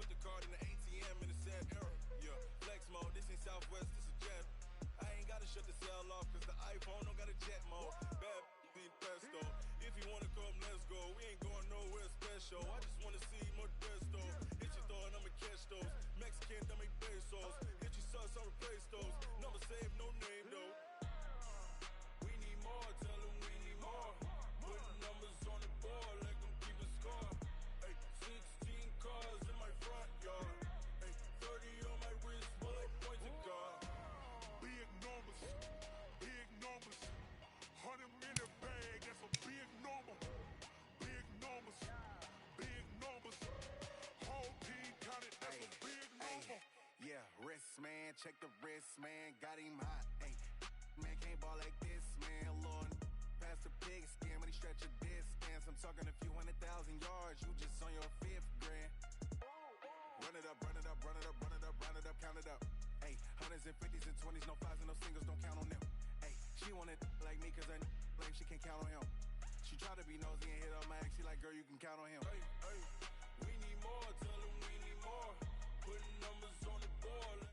the card in the ATM in the sad era. Yeah, flex mode, this ain't Southwest, this is jet. I ain't gotta shut the cell off, cause the iPhone don't got a jet mode. Bad being pesto. If you wanna come, let's go. We ain't going nowhere special. I just wanna see more desto. Hit your thought, I'ma catch those. Mexican, don't make pesos. Hit your sus, I'll replace those. Number save, no name though. We need more, tell them we need more. Putting numbers on the board like I'm keeping score. Ay, 16 cars in my front yard. Ay, 30 on my wrist while I point to God. Big numbers, 100 in a bag, that's a big number. Big numbers, whole team counted, that's a big number. Yeah, wrist man, check the wrist man, got him hot. Ay, man can't ball like this, man. Lord, pass the pig skin when he stretch a distance. I'm talking a few 100,000 yards, you just on your 5th grand. Run it up, count it up. Ay, hundreds and 50s and 20s, no 5s and no singles, don't count on them. Ay, she want it like me, cause I like she can't count on him. She try to be nosy and hit on my ex, she like, girl, you can count on him. Ay, ay, we need more, tell them we need more. Putting numbers on the board.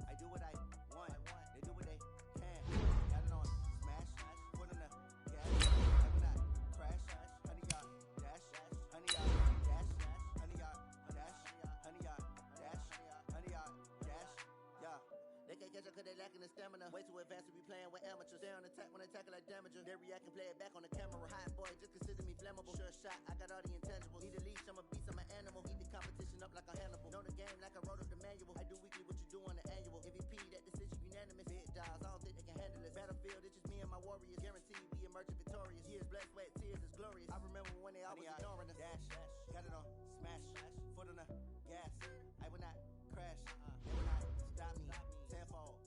I do what I want, they do what they can. Got it on smash, foot in the gas. I will not crash, 100 yard dash, 100 yard dash, 100 yard dash, 100 yard dash, 100 yard dash. Yeah, they can't catch up cause they lacking the stamina. Way too advanced to be playing with amateurs. They on attack when they tackle like damager. They react and play it back on the camera. Hot boy, just consider me flammable. Sure shot, I got all the intangibles. Need a leash, I'm a beast, I'm an animal. Heat the competition up like a Hannibal. Know the game like I wrote up the manual. I do weekly what you do on the annual. MVP, that decision unanimous. Hit dials, I don't think they can handle it. Battlefield, it's just me and my warriors. Guaranteed we emerge victorious. Years, blood, sweat, tears is glorious. I remember when they always ignoring us. Dash, got it on smash, foot on the gas. I will not crash, they will not stop me. Tenfold.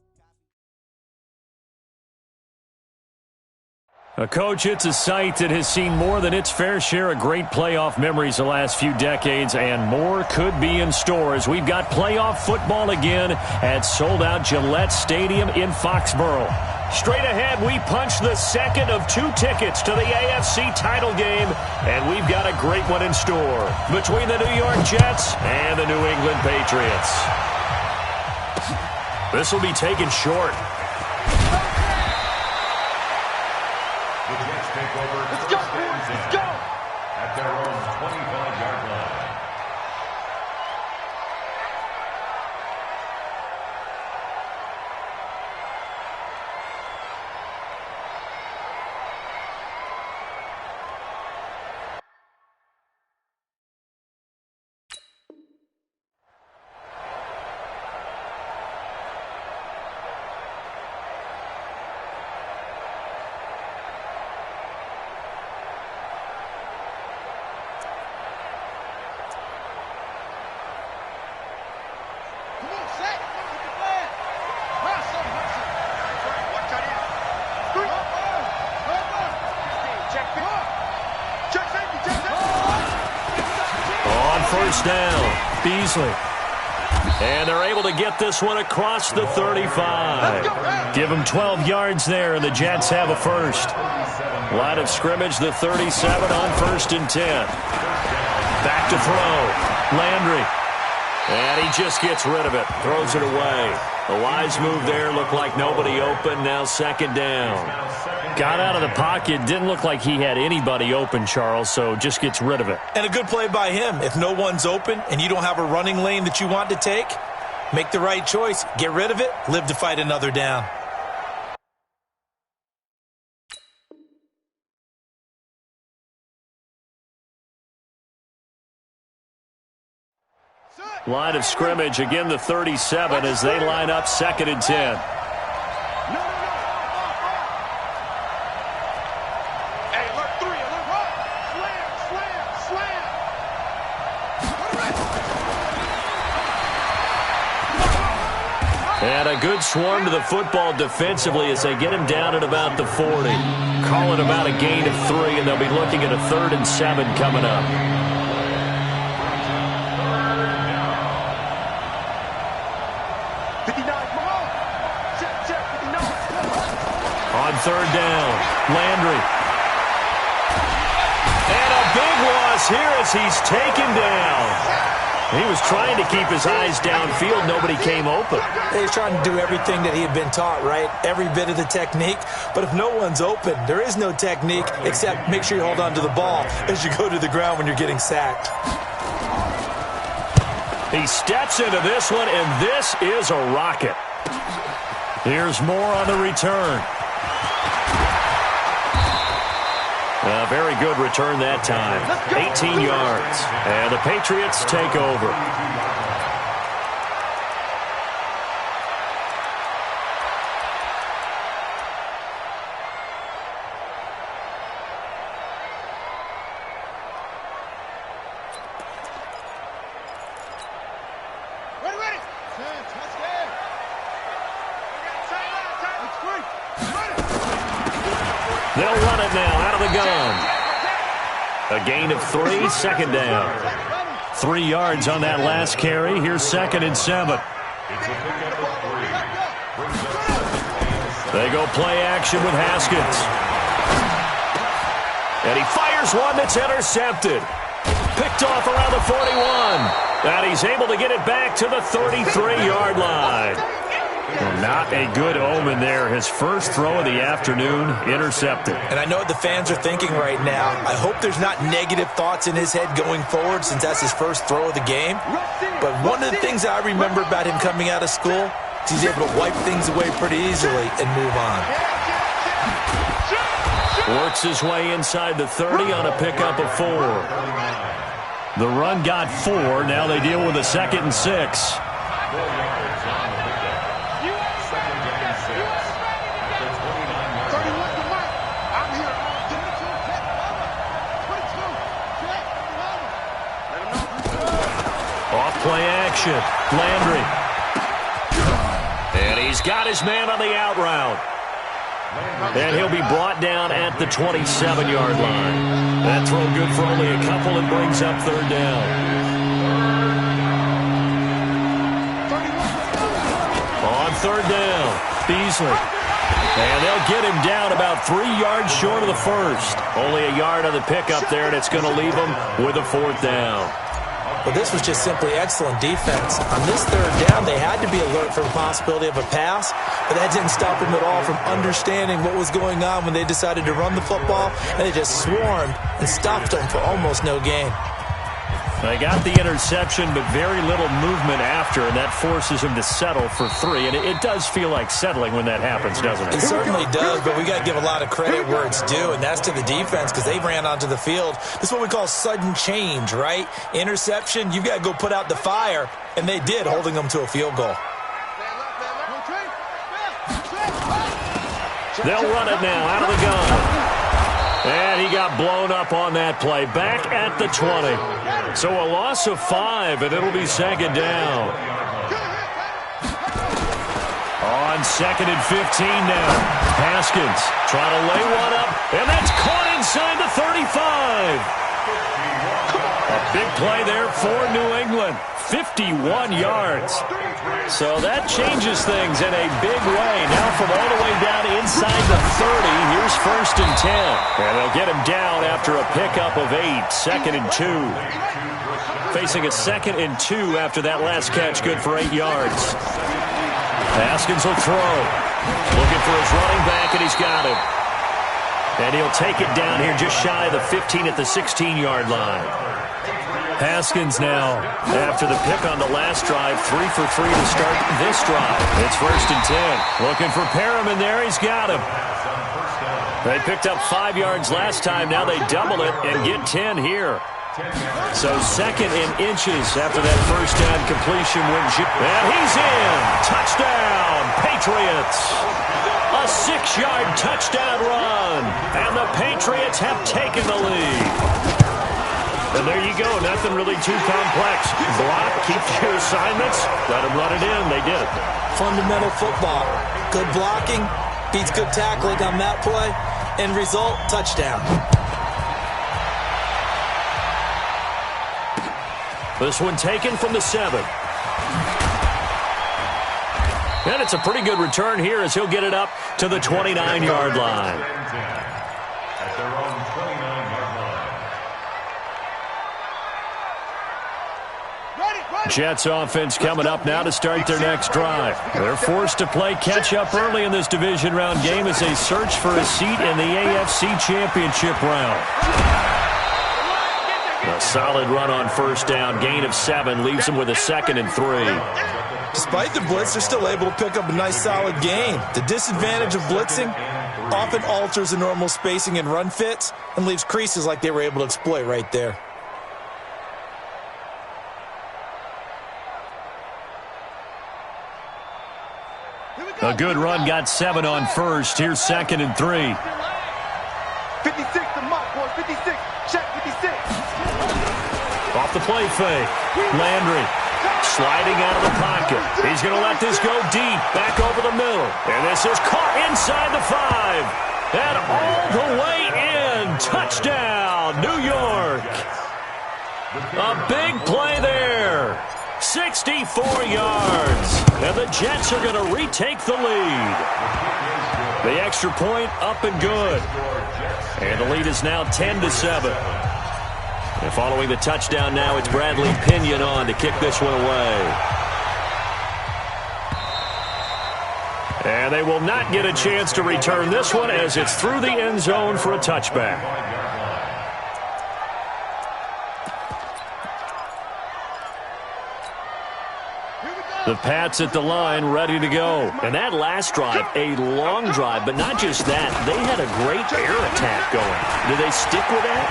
Coach, it's a site that has seen more than its fair share of great playoff memories the last few decades, and more could be in store as we've got playoff football again at sold-out Gillette Stadium in Foxborough. Straight ahead, we punch the second of 2 tickets to the AFC title game, and we've got a great one in store between the New York Jets and the New England Patriots. This will be taken short. Let's go, boys, let's go! At their own 25-yard line. First down, Beasley. And they're able to get this one across the 35. Give them 12 yards there, and the Jets have a first. Line of scrimmage, the 37 on 1st and 10. Back to throw. Landry. And he just gets rid of it. Throws it away. A wise move there. Looked like nobody open. Now second down. Got out of the pocket. Didn't look like he had anybody open, Charles, so just gets rid of it. And a good play by him. If no one's open and you don't have a running lane that you want to take, make the right choice. Get rid of it. Live to fight another down. Line of scrimmage, again the 37 as they line up 2nd and 10. Hey, alert 3, alert 1. Slam. And a good swarm to the football defensively as they get him down at about the 40. Call it about a gain of 3, and they'll be looking at a 3rd and 7 coming up. On 3rd down, Landry. And a big loss here as he's taken down. He was trying to keep his eyes downfield. Nobody came open. He's trying to do everything that he had been taught, right? Every bit of the technique. But if no one's open, there is no technique except make sure you hold on to the ball as you go to the ground when you're getting sacked. He steps into this one, and this is a rocket. Here's more on the return. A very good return that time. 18 yards. And the Patriots take over. Ready. They'll run it now out of the gun. A gain of 3, 2nd down. 3 yards on that last carry. Here's 2nd and 7. They go play action with Haskins. And he fires one that's intercepted. Picked off around the 41. And he's able to get it back to the 33-yard line. Well, not a good omen there. His first throw of the afternoon, intercepted. And I know what the fans are thinking right now. I hope there's not negative thoughts in his head going forward since that's his first throw of the game. But one of the things I remember about him coming out of school is he's able to wipe things away pretty easily and move on. Works his way inside the 30 on a pickup of 4. The run got 4. Now they deal with a 2nd and 6. Play action. Landry. And he's got his man on the out route. And he'll be brought down at the 27-yard line. That throw good for only a couple and brings up 3rd down. On 3rd down, Beasley. And they'll get him down about 3 yards short of the first. Only a yard on the pickup there, and it's going to leave him with a 4th down. Well, this was just simply excellent defense. On this 3rd down, they had to be alert for the possibility of a pass, but that didn't stop them at all from understanding what was going on when they decided to run the football, and they just swarmed and stopped them for almost no gain. They got the interception, but very little movement after, and that forces him to settle for 3. And it does feel like settling when that happens, doesn't it? It certainly does, but we got to give a lot of credit where it's due, and that's to the defense because they ran onto the field. This is what we call sudden change, right? Interception, you've got to go put out the fire, and they did, holding them to a field goal. They'll run it now out of the gun. And he got blown up on that play. Back at the 20. So a loss of 5, and it'll be 2nd down. On 2nd and 15 now. Haskins trying to lay one up, and that's caught inside the 35. A big play there for New England. 51 yards. So that changes things in a big way. Now from all the way down inside the 30, here's 1st and 10. And they'll get him down after a pickup of 8, 2nd and 2. Facing a 2nd and 2 after that last catch, good for 8 yards. Haskins will throw. Looking for his running back, and he's got him. And he'll take it down here just shy of the 15 at the 16-yard line. Haskins now, after the pick on the last drive, 3 for 3 to start this drive. It's 1st and 10. Looking for Perriman there. He's got him. They picked up 5 yards last time. Now they double it and get 10 here. So 2nd and inches after that first down completion. And he's in. Touchdown, Patriots. A 6-yard touchdown run. And the Patriots have taken the lead. And there you go. Nothing really too complex. Block, keep your assignments, let them run it in. They did it. Fundamental football. Good blocking beats good tackling on that play. End result, touchdown. This one taken from the 7. And it's a pretty good return here as he'll get it up to the 29-yard line. At their own 29-yard line. Jets offense coming up now to start their next drive. They're forced to play catch-up early in this division round game as they search for a seat in the AFC Championship round. A solid run on first down. Gain of 7 leaves them with a 2nd and 3. Despite the blitz, they're still able to pick up a nice solid gain. The disadvantage of blitzing often alters the normal spacing and run fits and leaves creases like they were able to exploit right there. A good run got 7 on first. Here's 2nd and 3. 56 to Mott, boys. 56. Check 56. Off the play fake. Landry sliding out of the pocket. He's going to let this go deep, back over the middle. And this is caught inside the 5. And all the way in. Touchdown, New York. A big play there. 64 yards. And the Jets are going to retake the lead. The extra point up and good. And the lead is now 10-7. And following the touchdown now, it's Bradley Pinion on to kick this one away. And they will not get a chance to return this one as it's through the end zone for a touchback. The Pats at the line, ready to go. And that last drive, a long drive, but not just that. They had a great air attack going. Do they stick with that?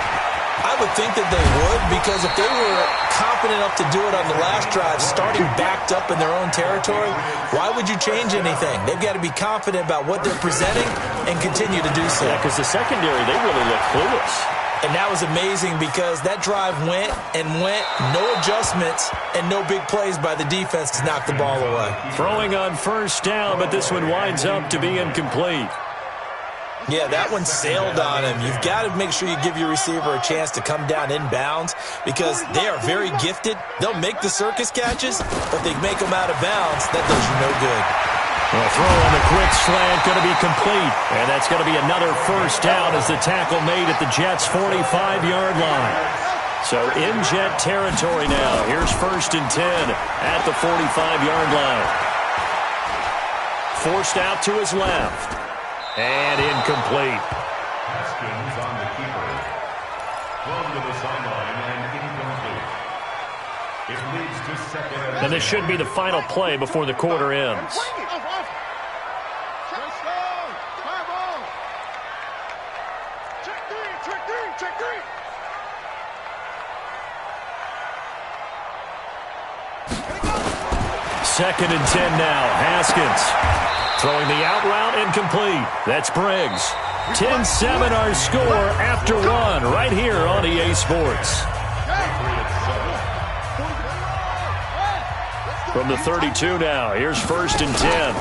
I would think that they would, because if they were confident enough to do it on the last drive, starting backed up in their own territory, why would you change anything? They've got to be confident about what they're presenting and continue to do so. Yeah, because the secondary, they really look clueless. And that was amazing because that drive went and went, no adjustments, and no big plays by the defense to knock the ball away. Throwing on first down, but this one winds up to be incomplete. Yeah, that one sailed on him. You've got to make sure you give your receiver a chance to come down inbounds because they are very gifted. They'll make the circus catches, but they make them out of bounds. That does you no good. Well, throw on the quick slant going to be complete. And that's going to be another first down as the tackle made at the Jets' 45-yard line. So in Jet territory now. Here's 1st and 10 at the 45-yard line. Forced out to his left. And incomplete. Haskins on the keeper. Thrown to the sideline and incomplete. It leads to 2nd And this should be the final play before the quarter ends. Second and 10 now. Haskins. Throwing the out route incomplete. That's Briggs. 10-7 our score after 1 right here on EA Sports. From the 32 now. Here's 1st and 10.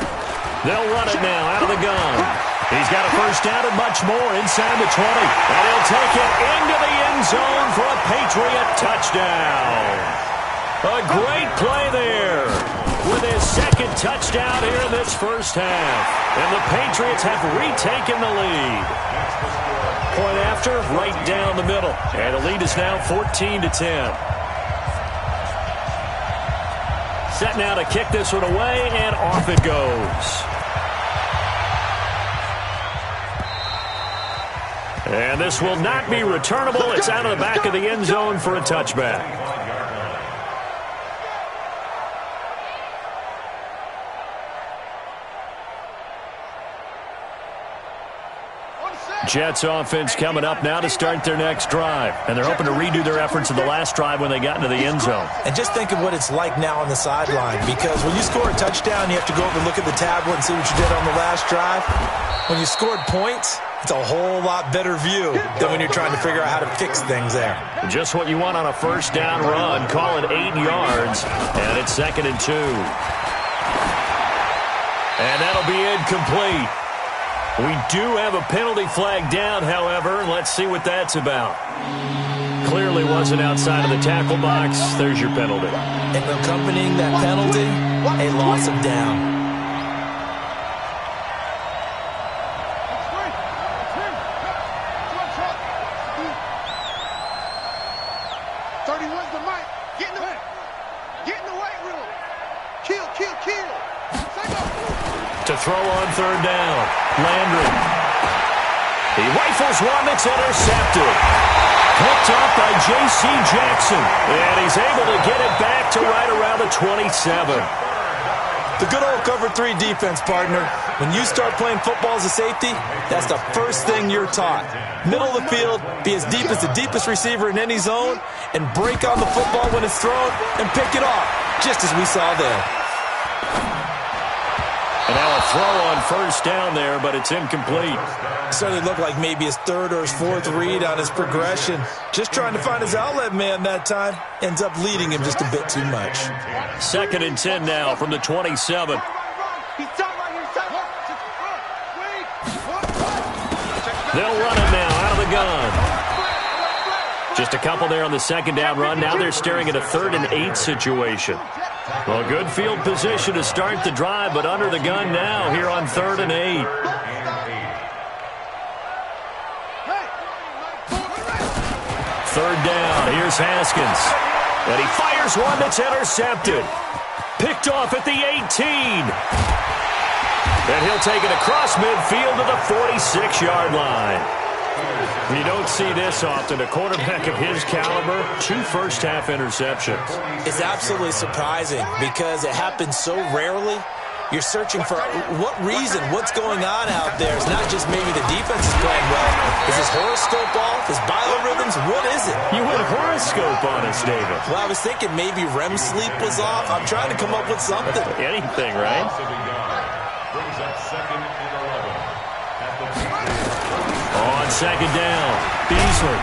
They'll run it now out of the gun. He's got a first down and much more inside the 20. And he'll take it into the end zone for a Patriot touchdown. A great play there. With his 2nd touchdown here in this first half. And the Patriots have retaken the lead. Point after, right down the middle. And the lead is now 14-10. Set now to kick this one away, and off it goes. And this will not be returnable. It's out of the back of the end zone for a touchback. Jets offense coming up now to start their next drive. And they're hoping to redo their efforts of the last drive when they got into the end zone. And just think of what it's like now on the sideline, because when you score a touchdown, you have to go over and look at the tablet and see what you did on the last drive. When you scored points, it's a whole lot better view than when you're trying to figure out how to fix things there. Just what you want on a first down run. Call it 8 yards, and it's 2nd and 2. And that'll be incomplete. We do have a penalty flag down, however. Let's see what that's about. Clearly wasn't outside of the tackle box. There's your penalty. And accompanying that penalty, a loss of down. To throw on third down, Landry. He rifles one that's intercepted. Picked up by J.C. Jackson. And he's able to get it back to right around the 27. The good old cover 3 defense, partner. When you start playing football as a safety, that's the first thing you're taught. Middle of the field, be as deep as the deepest receiver in any zone, and break on the football when it's thrown and pick it off, just as we saw there. And now a throw on first down there, but it's incomplete. Certainly looked like maybe his 3rd or his 4th read on his progression. Just trying to find his outlet man that time. Ends up leading him just a bit too much. 2nd and 10 now from the 27. They'll run it now out of the gun. Just a couple there on the 2nd down run. Now they're staring at a 3rd and 8 situation. Well, good field position to start the drive, but under the gun now here on 3rd and 8. Third down, here's Haskins. And he fires one that's intercepted. Picked off at the 18. And he'll take it across midfield to the 46-yard line. You don't see this often. A quarterback of his caliber, 2 first-half interceptions. It's absolutely surprising because it happens so rarely. You're searching for what reason, what's going on out there. It's not just maybe the defense is playing well. Is his horoscope off? His biorhythms? What is it? You went horoscope on us, David. Well, I was thinking maybe REM sleep was off. I'm trying to come up with something. Anything, right? Brings up 2nd and 11. On 2nd down, Beasley.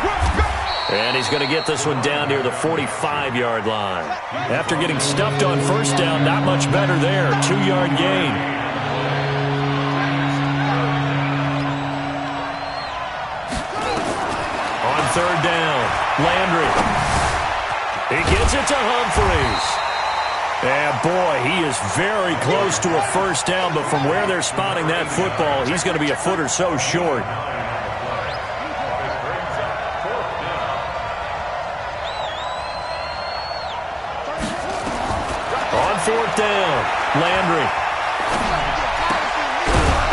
And he's going to get this one down near the 45-yard line. After getting stuffed on first down, not much better there. 2-yard gain. On 3rd down, Landry. He gets it to Humphreys. And, boy, he is very close to a first down, but from where they're spotting that football, he's going to be a foot or so short. On 4th down, Landry.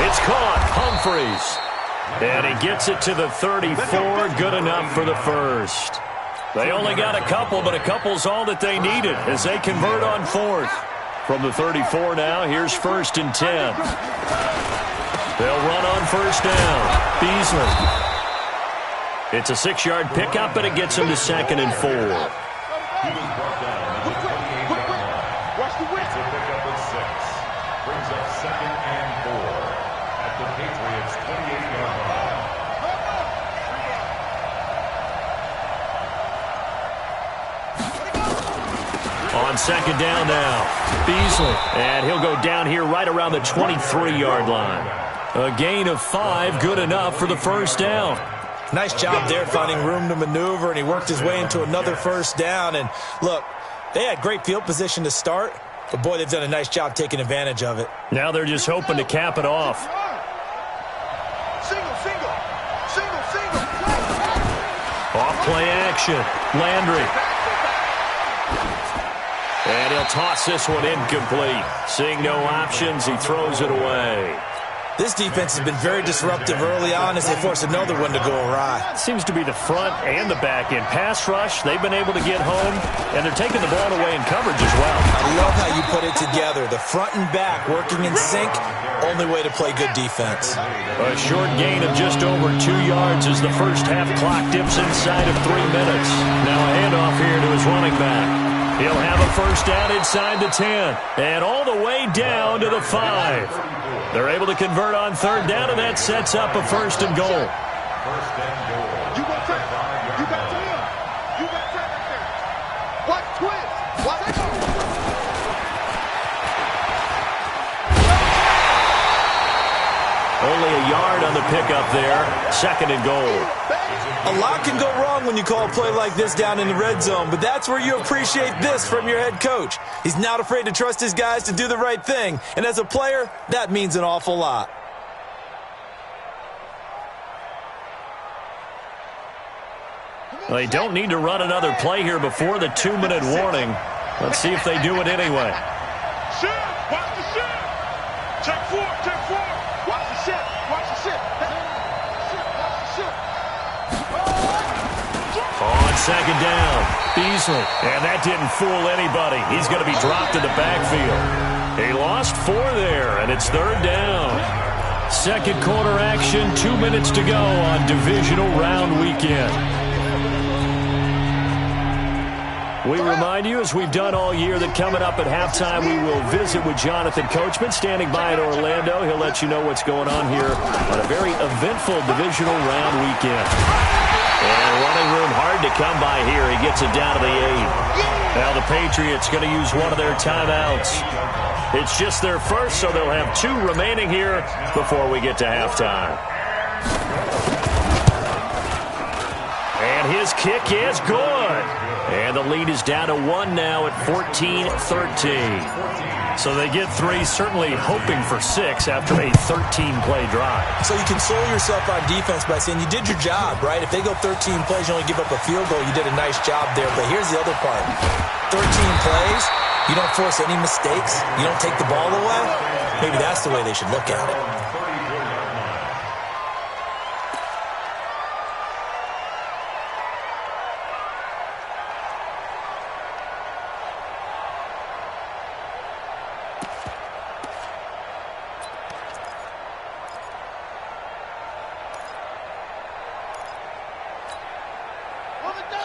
It's caught, Humphreys. And he gets it to the 34, good enough for the first. They only got a couple, but a couple's all that they needed as they convert on 4th. From the 34 now, here's 1st and 10. They'll run on first down. Beasley. It's a 6-yard pickup, but it gets him to 2nd and 4. He was brought down at the 28-yard line. It's a pickup of 6. Brings up 2nd and 4 at the Patriots' 28-yard line. On 2nd down now, Beasley. And he'll go down here right around the 23-yard line. A gain of 5, good enough for the first down. Nice job there finding room to maneuver, and he worked his way into another first down. And look, they had great field position to start, but boy, they've done a nice job taking advantage of it. Now they're just hoping to cap it off. Single. Off play action, Landry. And he'll toss this one incomplete. Seeing no options, he throws it away. This defense has been very disruptive early on as they force another one to go awry. Seems to be the front and the back end. Pass rush, they've been able to get home, and they're taking the ball away in coverage as well. I love how you put it together. The front and back working in sync, only way to play good defense. A short gain of just over 2 yards as the first half clock dips inside of 3 minutes. Now a handoff here to his running back. He'll have a first down inside the 10, and all the way down to the 5. They're able to convert on third down, and that sets up a first and goal. You got time. You got time. You got time right there. What twist? What? Only a yard on the pickup there. Second and goal. A lot can go wrong when you call a play like this down in the red zone, but that's where you appreciate this from your head coach. He's not afraid to trust his guys to do the right thing, and as a player, that means an awful lot. They don't need to run another play here before the 2-minute warning. Let's see if they do it anyway. Shift. Watch the shift. Check 4. Check 4. Watch the shift. Watch the shift. Watch the shift. On second down, Beasley. And that didn't fool anybody. He's going to be dropped in the backfield. He lost 4 there, and it's third down. Second quarter action, 2 minutes to go on divisional round weekend. We remind you, as we've done all year, that coming up at halftime, we will visit with Jonathan Coachman, standing by in Orlando. He'll let you know what's going on here on a very eventful divisional round weekend. And running room hard to come by here. He gets it down to the 8. Now the Patriots going to use one of their timeouts. It's just their first, so they'll have 2 remaining here before we get to halftime. And his kick is good. And the lead is down to 1 now at 14-13. So they get 3, certainly hoping for 6 after a 13-play drive. So you console yourself on defense by saying you did your job, right? If they go 13 plays, you only give up a field goal, you did a nice job there. But here's the other part. 13 plays, you don't force any mistakes, you don't take the ball away. Maybe that's the way they should look at it.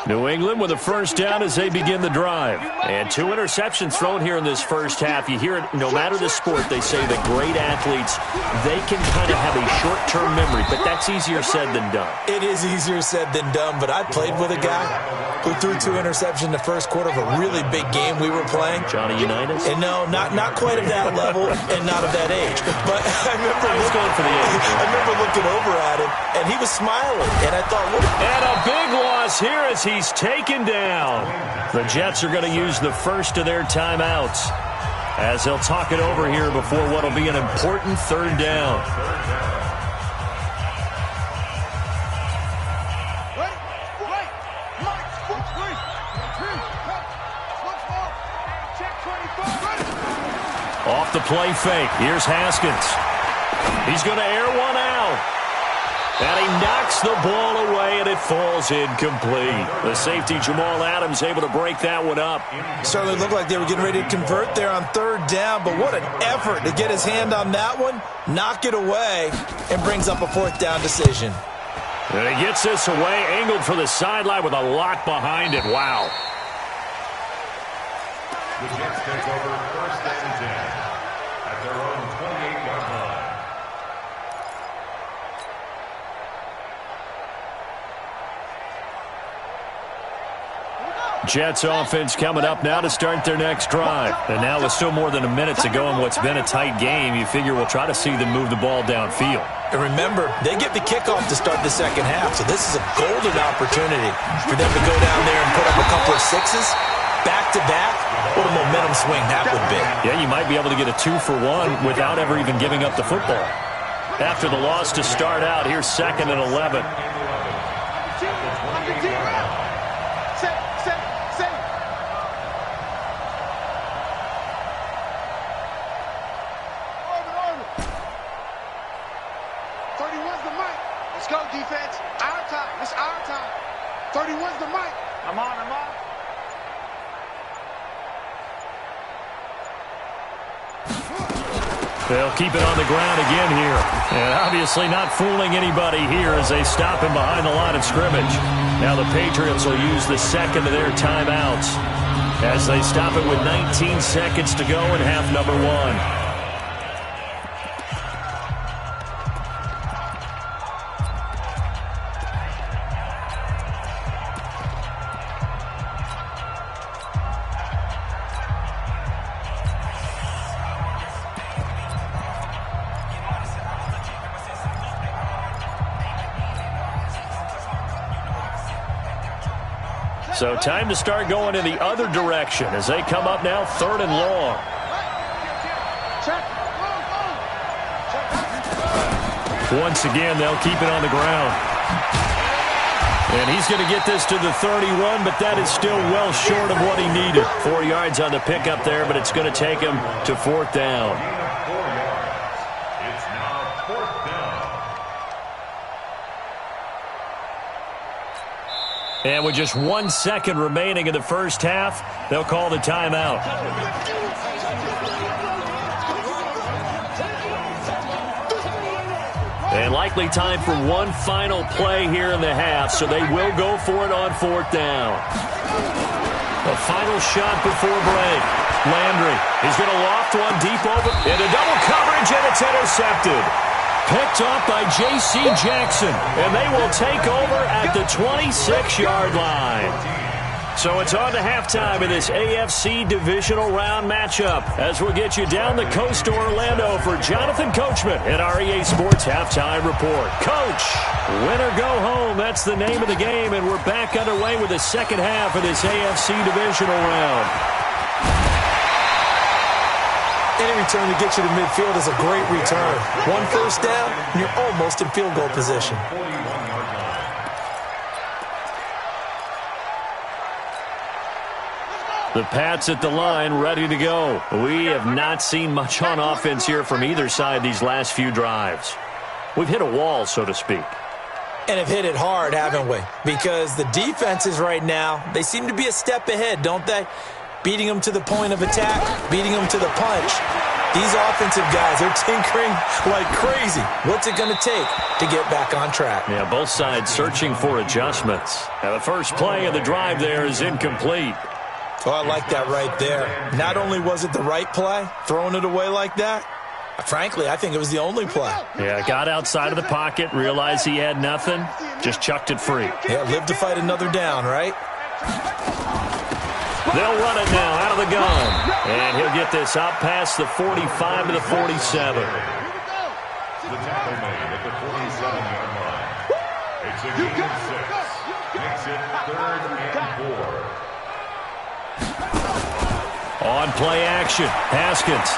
New England with a first down as they begin the drive. And 2 interceptions thrown here in this first half. You hear it, no matter the sport, they say that great athletes, they can kind of have a short-term memory, but that's easier said than done. It is easier said than done, but I played with a guy who threw 2 interceptions in the first quarter of a really big game we were playing. Johnny Unitas? And no, not quite of that level and not of that age. But I remember going for the age. I remember looking over at him, and he was smiling. And I thought, what? And a big loss here as he's taken down. The Jets are going to use the first of their timeouts as they'll talk it over here before what will be an important third down. Off the play fake. Here's Haskins. He's going to air one out. And he knocks the ball away, and it falls incomplete. The safety, Jamal Adams, able to break that one up. Certainly looked like they were getting ready to convert there on third down, but what an effort to get his hand on that one, knock it away, and brings up a 4th down decision. And he gets this away, angled for the sideline with a lock behind it. Wow. The Jets take over first and 10 at their own 28-yard line. Jets offense coming up now to start their next drive. And now with still more than a minute to go in what's been a tight game, you figure we'll try to see them move the ball downfield. And remember, they get the kickoff to start the second half, so this is a golden opportunity for them to go down there and put up a couple of 6s. Back-to-back, what a momentum swing that would be. Yeah, you might be able to get a 2-for-1 without ever even giving up the football. After the loss to start out, here's 2nd and 11. 31's the mic. I'm on. They'll keep it on the ground again here. And obviously not fooling anybody here as they stop him behind the line of scrimmage. Now the Patriots will use the second of their timeouts as they stop it with 19 seconds to go in half number 1. So time to start going in the other direction as they come up now 3rd and long. Once again, they'll keep it on the ground. And he's going to get this to the 31, but that is still well short of what he needed. 4 yards on the pickup there, but it's going to take him to 4th down. And with just 1 second remaining in the first half, they'll call the timeout. And likely time for one final play here in the half, so they will go for it on 4th down. A final shot before break. Landry, he's going to loft one deep over into double coverage, and it's intercepted. Picked off by J.C. Jackson, and they will take over at the 26-yard line. So it's on to halftime in this AFC divisional round matchup as we'll get you down the coast to Orlando for Jonathan Coachman at our EA Sports Halftime Report. Coach, win or go home, that's the name of the game, and we're back underway with the second half of this AFC divisional round. Any return to get you to midfield is a great return. 1 first down, and you're almost in field goal position. The Pats at the line, ready to go. We have not seen much on offense here from either side these last few drives. We've hit a wall, so to speak. And have hit it hard, haven't we? Because the defenses right now, they seem to be a step ahead, don't they? Beating them to the point of attack, beating them to the punch. These offensive guys, they're tinkering like crazy. What's it going to take to get back on track? Yeah, both sides searching for adjustments. Now, the first play of the drive there is incomplete. Oh, I like that right there. Not only was it the right play, throwing it away like that, frankly, I think it was the only play. Yeah, got outside of the pocket, realized he had nothing, just chucked it free. Yeah, live to fight another down, right? They'll run it now out of the gun. And he'll get this out past the 45 to the 47. The tackle made at the 47-yard line. It's a gain of 6. Makes it 3rd and 4. On play action, Haskins.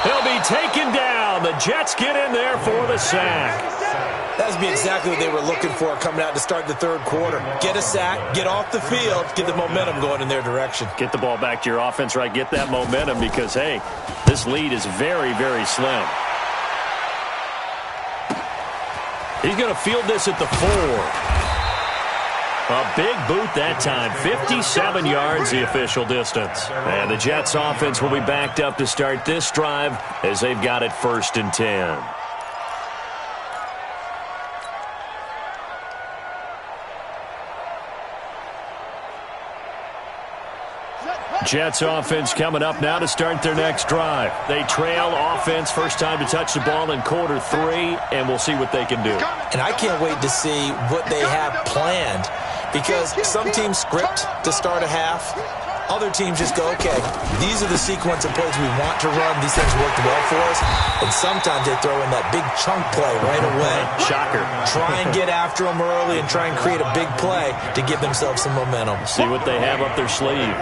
He'll be taken down. The Jets get in there for the sack. That would be exactly what they were looking for coming out to start the third quarter. Get a sack, get off the field, get the momentum going in their direction. Get the ball back to your offense, right? Get that momentum because, hey, this lead is very, very slim. He's going to field this at the 4. A big boot that time. 57 yards, the official distance. And the Jets offense will be backed up to start this drive as they've got it 1st and 10. Jets offense coming up now to start their next drive. They trail offense, first time to touch the ball in quarter 3, and we'll see what they can do. And I can't wait to see what they have planned because some teams script to start a half. Other teams just go, okay, these are the sequence of plays we want to run. These things worked well for us. And sometimes they throw in that big chunk play right away. Shocker. Try and get after them early and try and create a big play to give themselves some momentum. See what they have up their sleeve.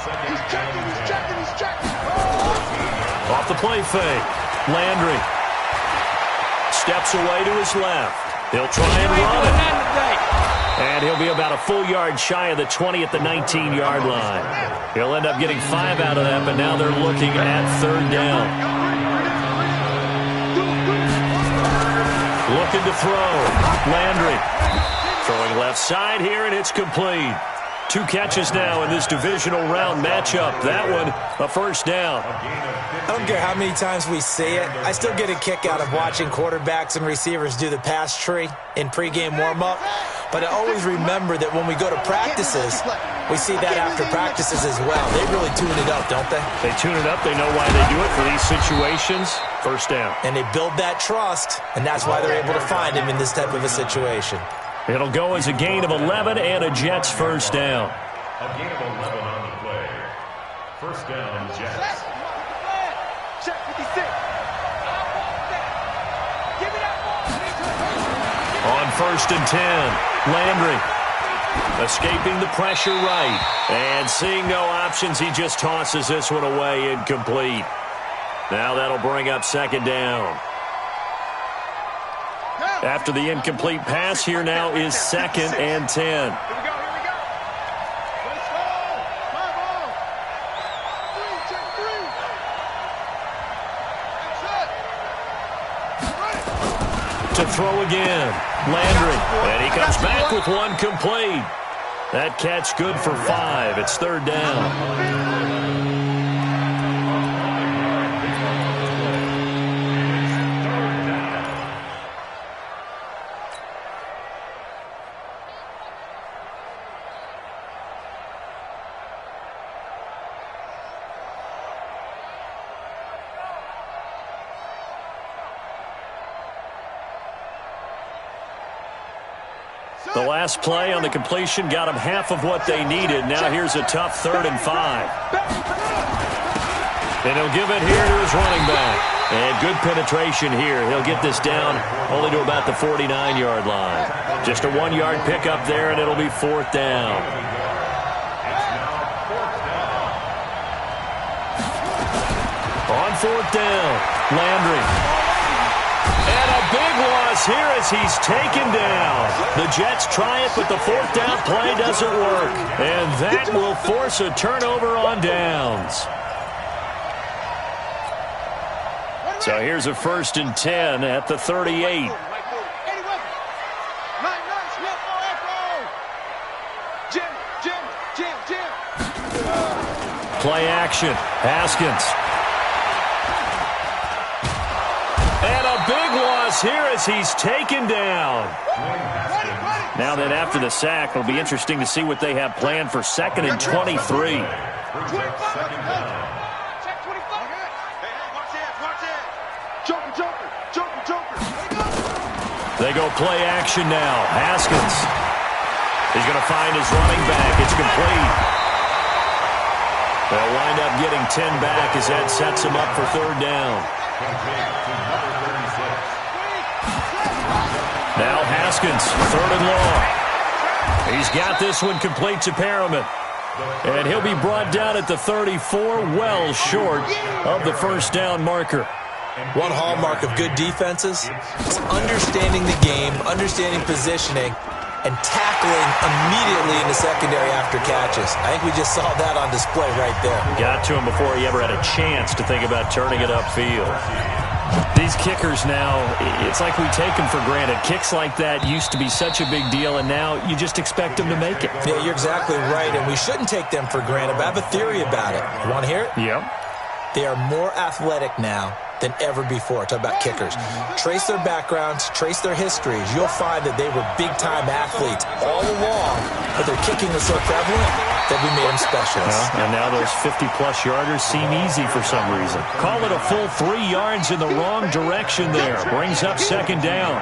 He's checking. Off the play fake. Landry steps away to his left. He'll try and run it. And he'll be about a full yard shy of the 20 at the 19-yard line. He'll end up getting 5 out of that, but now they're looking at 3rd down. Looking to throw. Landry throwing Going left side here, and it's complete. 2 catches now in this divisional round matchup. That one, a first down. I don't care how many times we see it. I still get a kick out of watching quarterbacks and receivers do the pass tree in pregame warm-up. But I always remember that when we go to practices, we see that after practices as well. They really tune it up, don't they? They tune it up. They know why they do it for these situations. First down. And they build that trust, and that's why they're able to find him in this type of a situation. It'll go as a gain of 11 and a Jets first down. A gain of 11 on the play. First down, Jets. Check 56. Give me that ball. On first and 10, Landry escaping the pressure right. And seeing no options, he just tosses this one away, incomplete. Now that'll bring up second down. After the incomplete pass, here now is second and 10. Here we go. Let's go. 5-0. 3, check 3. That's it. To throw again, Landry. And he comes back with one complete. That catch good for 5. It's third down. The last play on the completion got them half of what they needed. Now here's a tough 3rd and 5. And he'll give it here to his running back. And good penetration here. He'll get this down only to about the 49-yard line. Just a 1-yard pickup there, and it'll be 4th down. On 4th down, Landry. And a big loss here as he's taken down. The Jets try it, but the 4th down play doesn't work. And that will force a turnover on downs. So here's a 1st and 10 at the 38. Play action. Haskins. And a big loss here as he's taken down. Now then, after the sack, it'll be interesting to see what they have planned for 2nd and 23. They go play action now. Haskins. He's going to find his running back. It's complete. They'll wind up getting 10 back as that sets him up for 3rd down. Now Haskins, 3rd and long. He's got this one complete to Perriman. And he'll be brought down at the 34, well short of the 1st down marker. One hallmark of good defenses is understanding the game, understanding positioning, and tackling immediately in the secondary after catches. I think we just saw that on display right there. Got to him before he ever had a chance to think about turning it upfield. These kickers now, it's like we take them for granted. Kicks like that used to be such a big deal, and now you just expect them to make it. Yeah, you're exactly right, and we shouldn't take them for granted, but I have a theory about it. You want to hear it? Yep. They are more athletic now than ever before. Talk about kickers. Trace their backgrounds, trace their histories. You'll find that they were big-time athletes all along, but their kicking was so prevalent that we made them specialists. And now those 50-plus yarders seem easy for some reason. Call it a full 3 yards in the wrong direction there. Brings up 2nd down.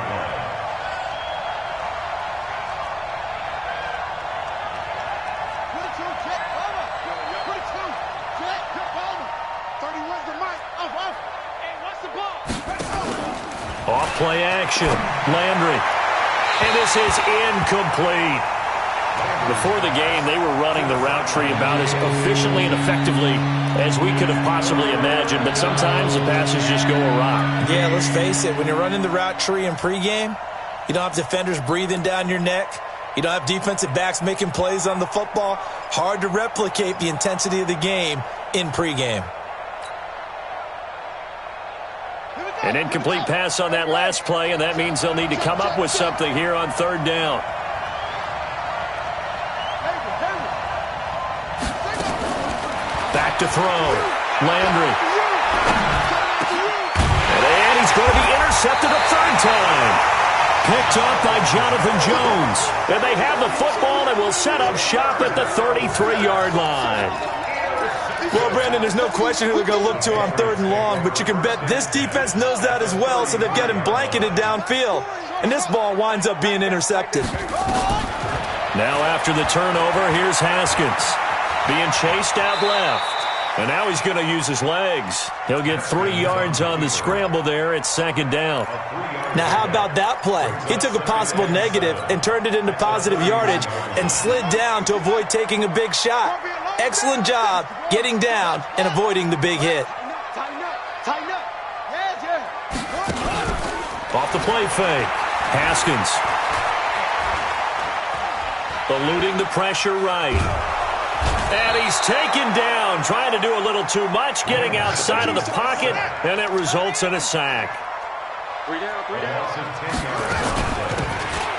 Off play action, Landry. And this is incomplete. Before the game, they were running the route tree about as efficiently and effectively as we could have possibly imagined, but sometimes the passes just go awry. Yeah, let's face it, when you're running the route tree in pregame, you don't have defenders breathing down your neck. You don't have defensive backs making plays on the football. Hard to replicate the intensity of the game in pregame. An incomplete pass on that last play, and that means they'll need to come up with something here on 3rd down. Back to throw. Landry. And he's going to be intercepted a third time. Picked up by Jonathan Jones. And they have the football and will set up shop at the 33-yard line. Well, Brandon, there's no question who they're going to look to on 3rd and long, but you can bet this defense knows that as well, so they're getting blanketed downfield. And this ball winds up being intercepted. Now after the turnover, here's Haskins. Being chased out left. And now he's going to use his legs. He'll get 3 yards on the scramble there at 2nd down. Now how about that play? He took a possible negative and turned it into positive yardage and slid down to avoid taking a big shot. Excellent job getting down and avoiding the big hit. Off the play fake. Haskins. Eluding the pressure right. And he's taken down, trying to do a little too much, getting outside of the pocket, and it results in a sack. 3 down, 3 down.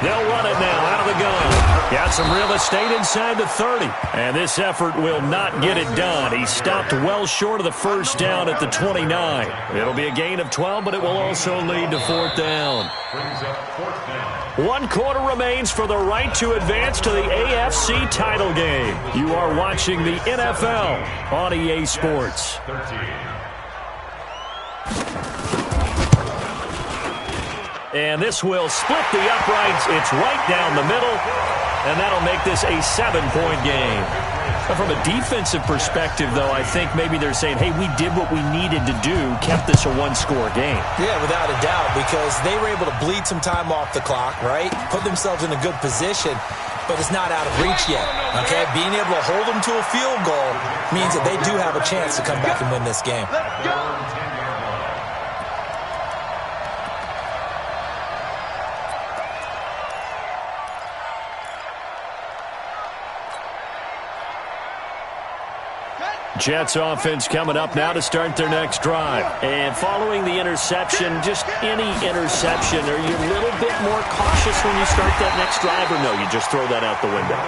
They'll run it now out of the gun. Got some real estate inside the 30. And this effort will not get it done. He stopped well short of the first down at the 29. It'll be a gain of 12, but it will also lead to 4th down. 1 quarter remains for the right to advance to the AFC title game. You are watching the NFL on EA Sports. And this will split the uprights. It's right down the middle, and that'll make this a 7-point game. But from a defensive perspective, though, I think maybe they're saying, hey, we did what we needed to do, kept this a 1-score game. Yeah, without a doubt, because they were able to bleed some time off the clock, right? Put themselves in a good position, but it's not out of reach yet, okay? Being able to hold them to a field goal means that they do have a chance to come back and win this game. Jets offense coming up now to start their next drive. And following the interception, just any interception, are you a little bit more cautious when you start that next drive, or no, you just throw that out the window?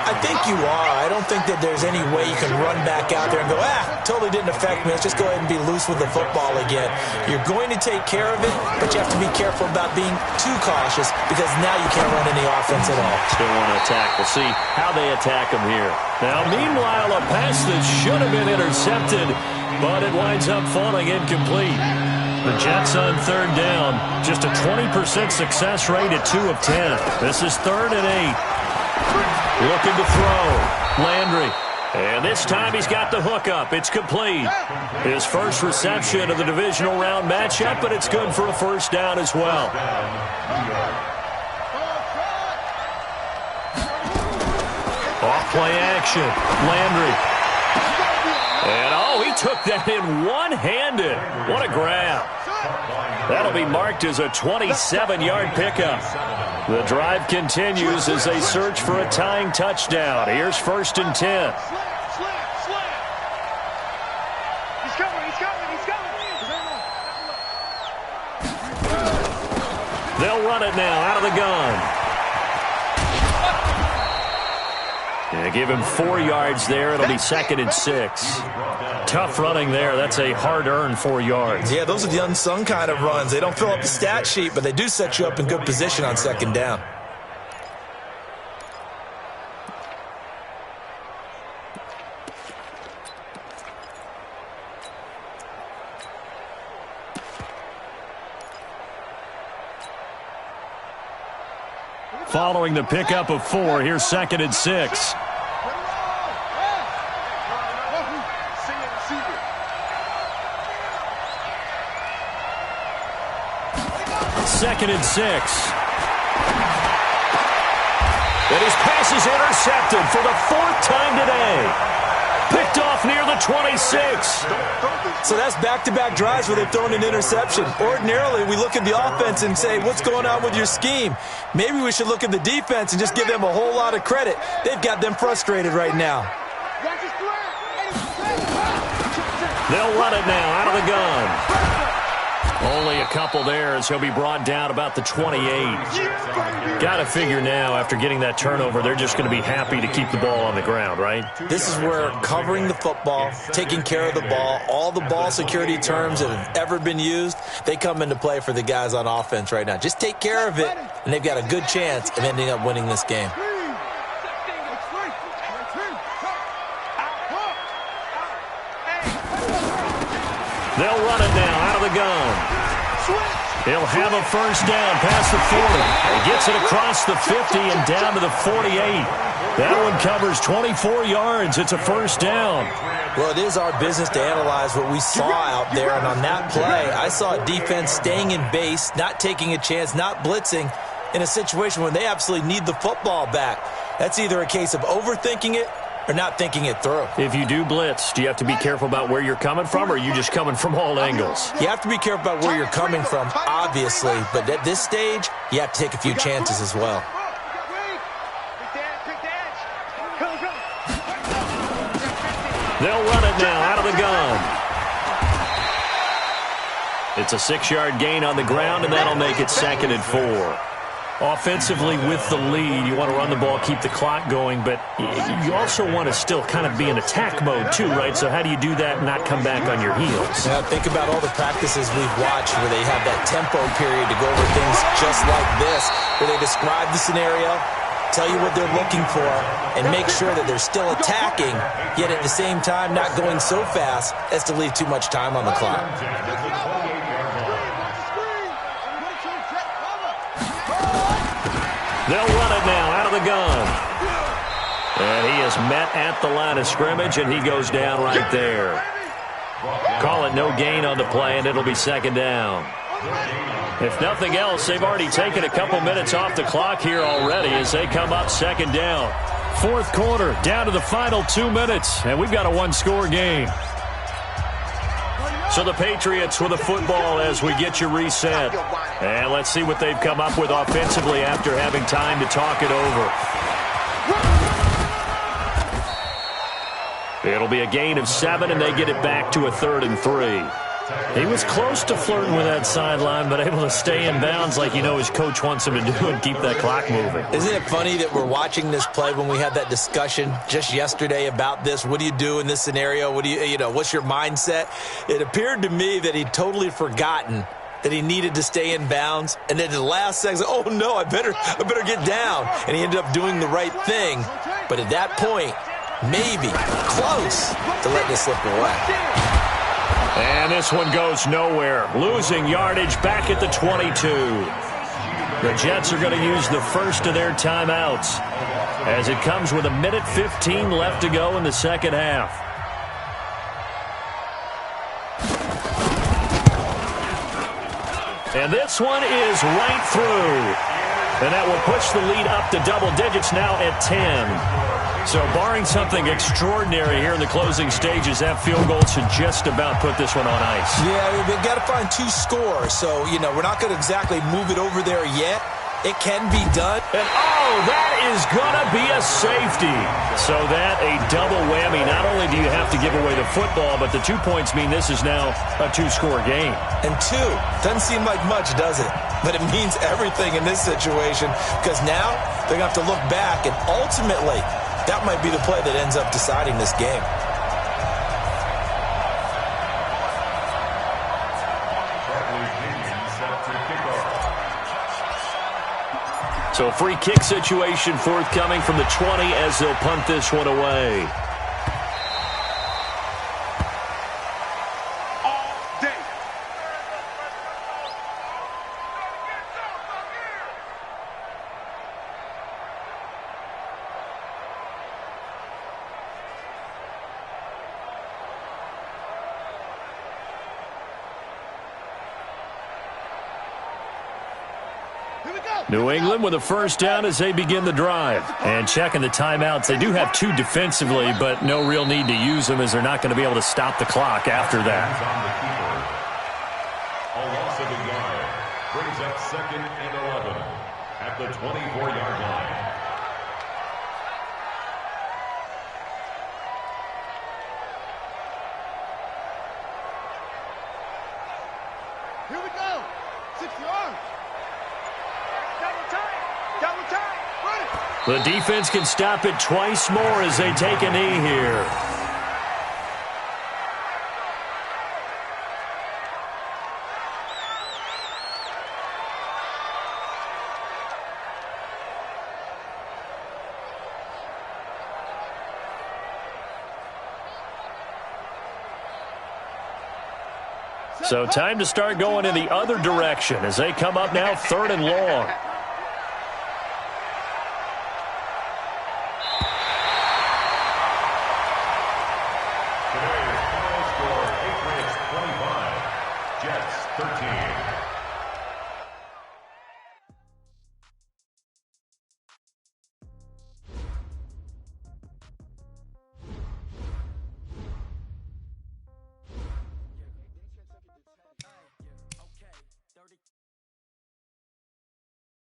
I think you are. I don't think that there's any way you can run back out there and go, totally didn't affect me. Let's just go ahead and be loose with the football again. You're going to take care of it, but you have to be careful about being too cautious because now you can't run any offense at all. Still want to attack. We'll see how they attack them here. Now, meanwhile, a pass that should have been intercepted, but it winds up falling incomplete. The Jets on 3rd down, just a 20% success rate at 2 of 10. This is 3rd and 8. Looking to throw. Landry. And this time he's got the hook up. It's complete. His first reception of the divisional round matchup, but it's good for a 1st down as well. Off play action. Landry. And he took that in one-handed. What a grab. That'll be marked as a 27-yard pickup. The drive continues as they search for a tying touchdown. Here's 1st and 10. He's coming. They'll run it now out of the gun. And give him 4 yards there. It'll be 2nd and 6. Tough running there. That's a hard-earned 4 yards. Yeah, those are the unsung kind of runs. They don't fill up the stat sheet, but they do set you up in good position on 2nd down. Following the pickup of 4, here's 2nd and 6. Second and 6. And his pass is intercepted for the 4th time today. Picked off near the 26. So that's back-to-back drives where they've thrown an interception. Ordinarily, we look at the offense and say, what's going on with your scheme? Maybe we should look at the defense and just give them a whole lot of credit. They've got them frustrated right now. They'll run it now out of the gun. Only a couple there as he'll be brought down about the 28. Got to figure now, after getting that turnover, they're just going to be happy to keep the ball on the ground, right? This is where covering the football, taking care of the ball, all the ball security terms that have ever been used, they come into play for the guys on offense right now. Just take care of it, and they've got a good chance of ending up winning this game. They'll run it now out of the gun. He'll have a first down past the 40. He gets it across the 50 and down to the 48. That one covers 24 yards. It's a first down. Well, it is our business to analyze what we saw out there, and on that play, I saw a defense staying in base, not taking a chance, not blitzing in a situation when they absolutely need the football back. That's either a case of overthinking it or not thinking it through. If you do blitz, do you have to be careful about where you're coming from, or are you just coming from all angles? You have to be careful about where you're coming from, obviously, but at this stage, you have to take a few chances as well. They'll run it now out of the gun. It's a 6-yard gain on the ground, and that'll make it 2nd and 4. Offensively, with the lead, you want to run the ball, keep the clock going, but you also want to still kind of be in attack mode too, right? So how do you do that and not come back on your heels? Yeah, think about all the practices we've watched where they have that tempo period to go over things just like this, where they describe the scenario, tell you what they're looking for, and make sure that they're still attacking, yet at the same time not going so fast as to leave too much time on the clock. They'll run it now out of the gun. And he is met at the line of scrimmage, and he goes down right there. Call it no gain on the play, and it'll be 2nd down. If nothing else, they've already taken a couple minutes off the clock here already as they come up 2nd down. 4th quarter, down to the final 2 minutes, and we've got a one-score game. So the Patriots with the football as we get you reset. And let's see what they've come up with offensively after having time to talk it over. It'll be a gain of 7, and they get it back to a 3rd and 3. He was close to flirting with that sideline, but able to stay in bounds like you know his coach wants him to do and keep that clock moving. Isn't it funny that we're watching this play when we had that discussion just yesterday about this? What do you do in this scenario? What do you know, what's your mindset? It appeared to me that he'd totally forgotten that he needed to stay in bounds, and then at the last second, oh no, I better get down. And he ended up doing the right thing. But at that point, maybe close to letting it slip away. And this one goes nowhere. Losing yardage back at the 22. The Jets are going to use the first of their timeouts as it comes with 1:15 left to go in the second half. And this one is right through. And that will push the lead up to double digits now at 10. So barring something extraordinary here in the closing stages, that field goal should just about put this one on ice. Yeah, they've got to find 2 scores. So, we're not going to exactly move it over there yet. It can be done. And, oh, that is going to be a safety. So that a double whammy. Not only do you have to give away the football, but the 2 points mean this is now a 2-score game. And 2 doesn't seem like much, does it? But it means everything in this situation because now they're going to have to look back, and ultimately that might be the play that ends up deciding this game. So free kick situation forthcoming from the 20 as they'll punt this one away. New England with a first down as they begin the drive. And checking the timeouts, they do have 2 defensively, but no real need to use them as they're not going to be able to stop the clock after that. A loss of a yard brings up 2nd and 11 at the 24-yard line. Here we go. The defense can stop it twice more as they take a knee here. So time to start going in the other direction as they come up now 3rd and long.